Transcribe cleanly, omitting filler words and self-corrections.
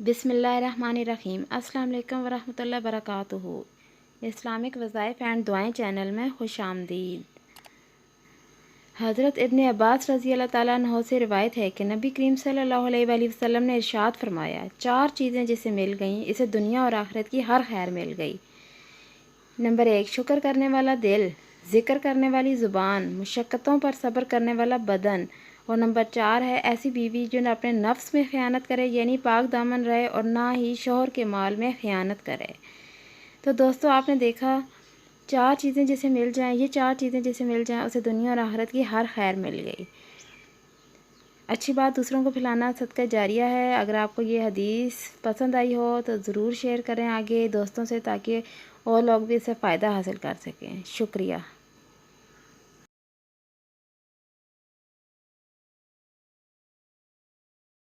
बिस्मिल्लाहिर्रहमानिर्रहीम। अस्सलाम वालेकुम वरहमतुल्लाहि वबरकातुहू। इस्लामिक वज़ाइफ़ एंड दुआएं चैनल में खुश आमदीद। हज़रत इब्न अब्बास रज़ी अल्लाह ताला अन्हो से रिवायत है कि नबी करीम सल्लल्लाहु अलैहि वसल्लम ने इरशाद फरमाया, 4 चीज़ें जिसे मिल गईं इसे दुनिया और आखिरत की हर खैर मिल गई। नंबर 1, शुक्र करने वाला दिल, ज़िक्र करने वाली ज़ुबान, मुशक्क़तों पर सब्र करने वाला बदन, और नंबर 4 है ऐसी बीवी जो न अपने नफ्स में ख़यानत करे यानी पाक दामन रहे और ना ही शौहर के माल में ख़यानत करे। तो दोस्तों, आपने देखा 4 चीज़ें जिसे मिल जाएं, ये 4 चीज़ें जिसे मिल जाएं उसे दुनिया और आखिरत की हर खैर मिल गई। अच्छी बात दूसरों को फैलाना सदका जारिया है। अगर आपको ये हदीस पसंद आई हो तो ज़रूर शेयर करें आगे दोस्तों से, ताकि और लोग भी इससे फ़ायदा हासिल कर सकें। शुक्रिया।